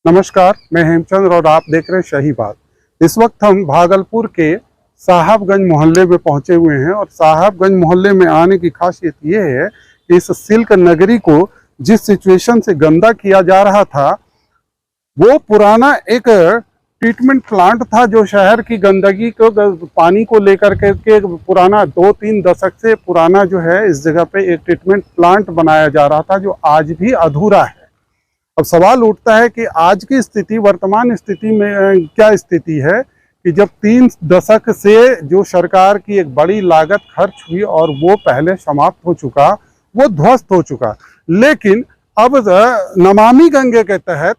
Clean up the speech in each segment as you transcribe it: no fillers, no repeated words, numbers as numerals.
नमस्कार, मैं हेमचंद्र और आप देख रहे हैं सही बात। इस वक्त हम भागलपुर के साहबगंज मोहल्ले में पहुंचे हुए हैं और साहबगंज मोहल्ले में आने की खासियत ये है कि इस सिल्क नगरी को जिस सिचुएशन से गंदा किया जा रहा था वो पुराना एक ट्रीटमेंट प्लांट था जो शहर की गंदगी को पानी को लेकर के पुराना 2-3 दशक से पुराना जो है इस जगह पे एक ट्रीटमेंट प्लांट बनाया जा रहा था जो आज भी अधूरा है। अब सवाल उठता है कि आज की स्थिति, वर्तमान स्थिति में क्या स्थिति है कि जब 3 दशक से जो सरकार की एक बड़ी लागत खर्च हुई और वो पहले समाप्त हो चुका, वो ध्वस्त हो चुका, लेकिन अब नमामि गंगे के तहत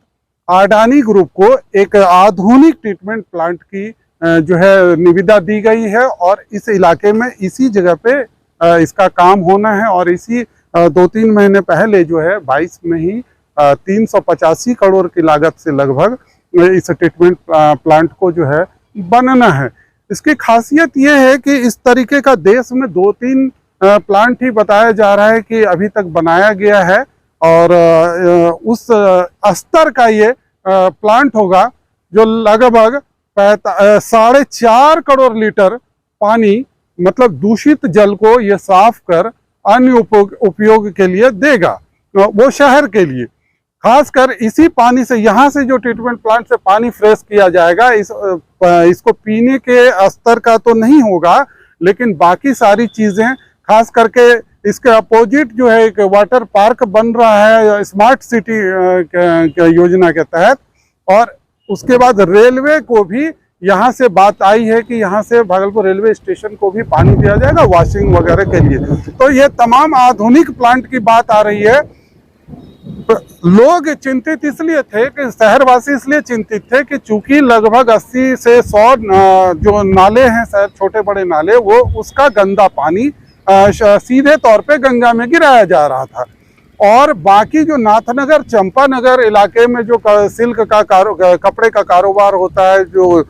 अडानी ग्रुप को एक आधुनिक ट्रीटमेंट प्लांट की जो है निविदा दी गई है और इस इलाके में इसी जगह पे इसका काम होना है। और इसी 2-3 महीने पहले जो है 22 में ही 385 करोड़ की लागत से लगभग इस ट्रीटमेंट प्लांट को जो है बनाना है। इसकी खासियत ये है कि इस तरीके का देश में 2-3 प्लांट ही बताया जा रहा है कि अभी तक बनाया गया है और उस स्तर का ये प्लांट होगा जो लगभग 4.5 करोड़ लीटर पानी, मतलब दूषित जल को ये साफ कर अन्य उपयोग के लिए देगा, वो शहर के लिए। खासकर इसी पानी से, यहाँ से जो ट्रीटमेंट प्लांट से पानी फ्रेश किया जाएगा, इसको पीने के स्तर का तो नहीं होगा, लेकिन बाकी सारी चीजें, खास करके इसके अपोजिट जो है एक वाटर पार्क बन रहा है स्मार्ट सिटी योजना के तहत, और उसके बाद रेलवे को भी यहाँ से बात आई है कि यहाँ से भागलपुर रेलवे स्टेशन को भी पानी दिया जाएगा वॉशिंग वगैरह के लिए। तो ये तमाम आधुनिक प्लांट की बात आ रही है। लोग चिंतित इसलिए थे कि शहरवासी इसलिए चिंतित थे कि चूंकि लगभग 80 से 100 जो नाले हैं शहर, छोटे बड़े नाले, वो उसका गंदा पानी सीधे तौर पे गंगा में गिराया जा रहा था। और बाकी जो नाथनगर, चंपानगर इलाके में जो सिल्क का कपड़े का कारोबार होता है, जो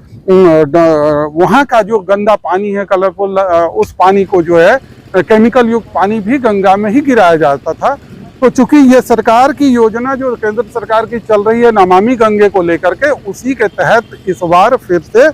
वहाँ का जो गंदा पानी है कलरफुल, उस पानी को जो है केमिकल युक्त पानी भी गंगा में ही गिराया जाता था। तो चूंकि ये सरकार की योजना जो केंद्र सरकार की चल रही है नमामि गंगे को लेकर के, उसी के तहत इस बार फिर से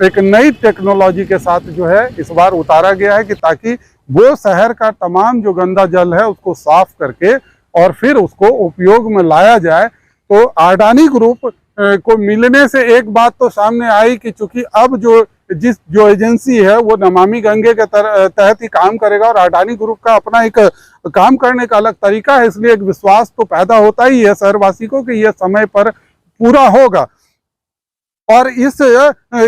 एक नई टेक्नोलॉजी के साथ जो है इस बार उतारा गया है कि ताकि वो शहर का तमाम जो गंदा जल है उसको साफ करके और फिर उसको उपयोग में लाया जाए। तो अडानी ग्रुप को मिलने से एक बात तो सामने आई कि चूंकि अब जो एजेंसी है वो नमामि गंगे के तहत ही काम करेगा और अडानी ग्रुप का अपना एक काम करने का अलग तरीका है, इसलिए एक विश्वास तो पैदा होता ही है शहरवासी को कि यह समय पर पूरा होगा और इस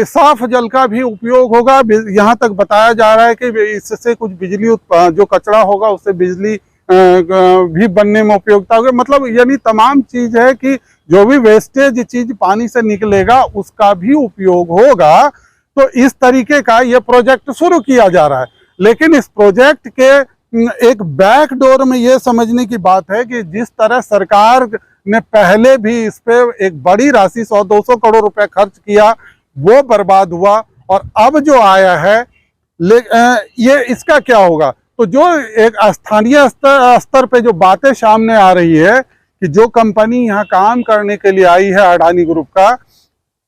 साफ जल का भी उपयोग होगा। यहाँ तक बताया जा रहा है कि इससे कुछ बिजली जो कचरा होगा उससे बिजली भी बनने में उपयोगिता होगी। मतलब यानी तमाम चीज है कि जो भी वेस्टेज चीज पानी से निकलेगा उसका भी उपयोग होगा। तो इस तरीके का ये प्रोजेक्ट शुरू किया जा रहा है, लेकिन इस प्रोजेक्ट के एक बैक डोर में ये समझने की बात है कि जिस तरह सरकार ने पहले भी इस पे एक बड़ी राशि 100-200 करोड़ रुपए खर्च किया, वो बर्बाद हुआ और अब जो आया है ये इसका क्या होगा। तो जो एक स्थानीय स्तर पे जो बातें सामने आ रही है कि जो कंपनी यहाँ काम करने के लिए आई है अडानी ग्रुप का,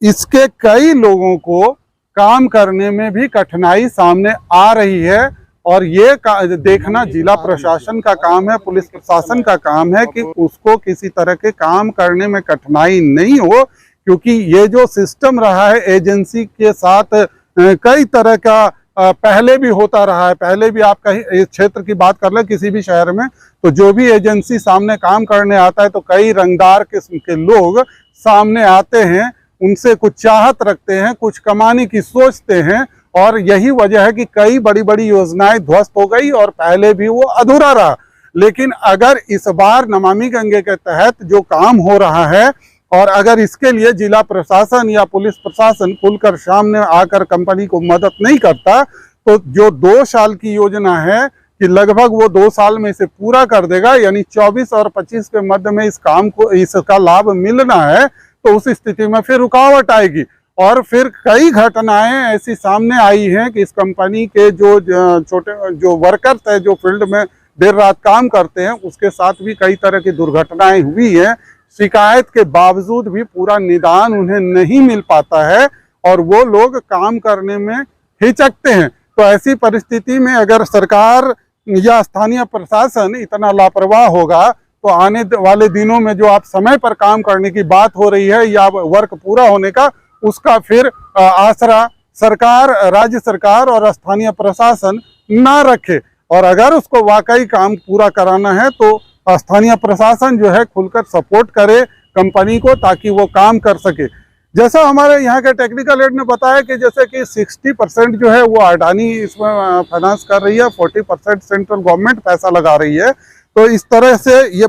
इसके कई लोगों को काम करने में भी कठिनाई सामने आ रही है और ये देखना जिला प्रशासन का काम है, पुलिस प्रशासन का काम है कि उसको किसी तरह के काम करने में कठिनाई नहीं हो, क्योंकि ये जो सिस्टम रहा है एजेंसी के साथ कई तरह का पहले भी होता रहा है। पहले भी आप कहीं क्षेत्र की बात कर ले किसी भी शहर में, तो जो भी एजेंसी सामने काम करने आता है तो कई रंगदार किस्म के लोग सामने आते हैं, उनसे कुछ चाहत रखते हैं, कुछ कमाने की सोचते हैं और यही वजह है कि कई बड़ी बड़ी योजनाएं ध्वस्त हो गई और पहले भी वो अधूरा रहा। लेकिन अगर इस बार नमामि गंगे के तहत जो काम हो रहा है और अगर इसके लिए जिला प्रशासन या पुलिस प्रशासन खुलकर सामने आकर कंपनी को मदद नहीं करता, तो जो 2 साल की योजना है कि लगभग वो 2 साल में इसे पूरा कर देगा, यानी 24 और 25 के मध्य में इस काम को, इसका लाभ मिलना है, तो उस स्थिति में फिर रुकावट आएगी। और फिर कई घटनाएं ऐसी सामने आई हैं कि इस कंपनी के जो वर्कर्स है जो फील्ड में देर रात काम करते हैं, उसके साथ भी कई तरह की दुर्घटनाएं हुई हैं। शिकायत के बावजूद भी पूरा निदान उन्हें नहीं मिल पाता है और वो लोग काम करने में हिचकते हैं। तो ऐसी परिस्थिति में अगर सरकार या स्थानीय प्रशासन इतना लापरवाह होगा तो आने वाले दिनों में जो आप समय पर काम करने की बात हो रही है या वर्क पूरा होने का, उसका फिर आसरा सरकार, राज्य सरकार और स्थानीय प्रशासन ना रखे। और अगर उसको वाकई काम पूरा कराना है तो स्थानीय प्रशासन जो है खुलकर सपोर्ट करे कंपनी को, ताकि वो काम कर सके। जैसा हमारे यहाँ के टेक्निकल हेड ने बताया कि जैसे कि 60% जो है वो अडानी इसमें फाइनेंस कर रही है, 40% सेंट्रल गवर्नमेंट पैसा लगा रही है। तो इस तरह से ये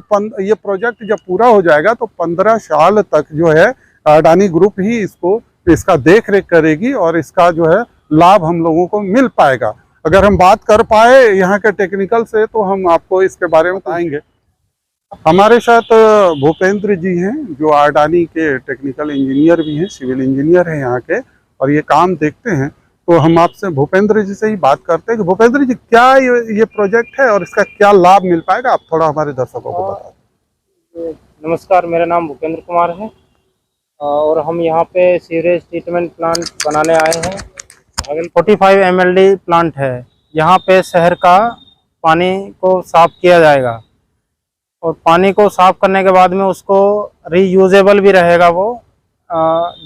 प्रोजेक्ट जब पूरा हो जाएगा तो 15 साल तक जो है अडानी ग्रुप ही इसका देख रेख करेगी और इसका जो है लाभ हम लोगों को मिल पाएगा। अगर हम बात कर पाए यहाँ के टेक्निकल से तो हम आपको इसके बारे में बताएंगे। हमारे साथ भूपेंद्र जी हैं जो अडानी के टेक्निकल इंजीनियर भी हैं, सिविल इंजीनियर हैं यहाँ के, और ये काम देखते हैं। तो हम आपसे भूपेंद्र जी से ही बात करते हैं कि भूपेंद्र जी क्या ये प्रोजेक्ट है और इसका क्या लाभ मिल पाएगा, आप थोड़ा हमारे दर्शकों को बताएं। नमस्कार, मेरा नाम भूपेंद्र कुमार है और हम यहाँ पे सीवरेज ट्रीटमेंट प्लांट बनाने आए हैं। 45 MLD प्लांट है। यहाँ पे शहर का पानी को साफ किया जाएगा और पानी को साफ करने के बाद में उसको रीयूजेबल भी रहेगा वो,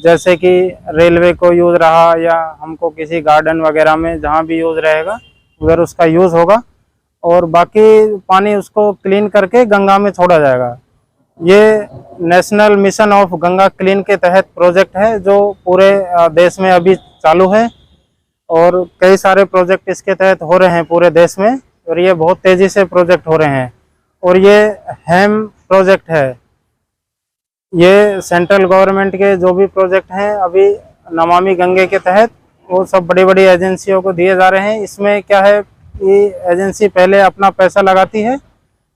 जैसे कि रेलवे को यूज़ रहा या हमको किसी गार्डन वगैरह में जहाँ भी यूज़ रहेगा उधर उसका यूज़ होगा। और बाकी पानी उसको क्लीन करके गंगा में छोड़ा जाएगा। ये national mission of Ganga clean के तहत प्रोजेक्ट है जो पूरे देश में अभी चालू है और कई सारे प्रोजेक्ट इसके तहत हो रहे हैं पूरे देश में और ये बहुत तेज़ी से प्रोजेक्ट हो रहे हैं। और ये हैम प्रोजेक्ट है। ये सेंट्रल गवर्नमेंट के जो भी प्रोजेक्ट हैं अभी नमामि गंगे के तहत वो सब बड़ी बड़ी एजेंसियों को दिए जा रहे हैं। इसमें क्या है, ये एजेंसी पहले अपना पैसा लगाती है,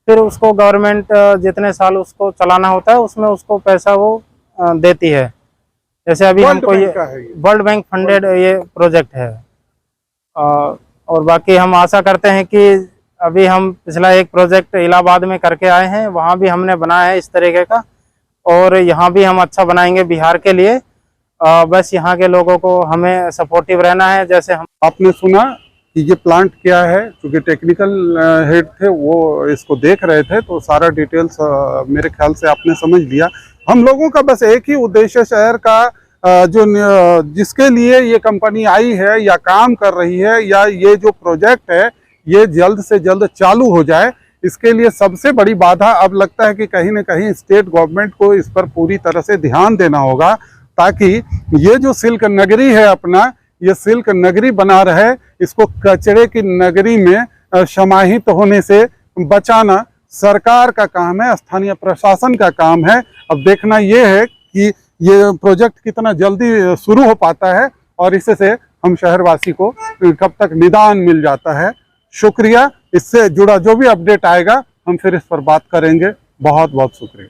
फिर उसको गवर्नमेंट जितने साल उसको चलाना होता है उसमें उसको पैसा वो देती है। जैसे अभी हमको ये वर्ल्ड बैंक फंडेड ये प्रोजेक्ट है। और बाकी हम आशा करते हैं कि अभी हम पिछला एक प्रोजेक्ट इलाहाबाद में करके आए हैं, वहाँ भी हमने बनाया है इस तरीके का और यहाँ भी हम अच्छा बनाएंगे बिहार के लिए। बस यहाँ के लोगों को हमें सपोर्टिव रहना है। जैसे हम आपने सुना कि ये प्लांट क्या है, क्योंकि टेक्निकल हेड थे वो इसको देख रहे थे, तो सारा डिटेल्स मेरे ख्याल से आपने समझ लिया। हम लोगों का बस एक ही उद्देश्य शहर का जिसके लिए ये कंपनी आई है या काम कर रही है या ये जो प्रोजेक्ट है ये जल्द से जल्द चालू हो जाए। इसके लिए सबसे बड़ी बाधा अब लगता है कि कहीं ना कहीं स्टेट गवर्नमेंट को इस पर पूरी तरह से ध्यान देना होगा, ताकि ये जो सिल्क नगरी है अपना, ये सिल्क नगरी बना रहे, इसको कचरे की नगरी में समाहित होने से बचाना सरकार का काम है, स्थानीय प्रशासन का काम है। अब देखना ये है कि ये प्रोजेक्ट कितना जल्दी शुरू हो पाता है और इससे हम शहरवासी को कब तक निदान मिल जाता है। शुक्रिया। इससे जुड़ा जो भी अपडेट आएगा हम फिर इस पर बात करेंगे। बहुत बहुत शुक्रिया।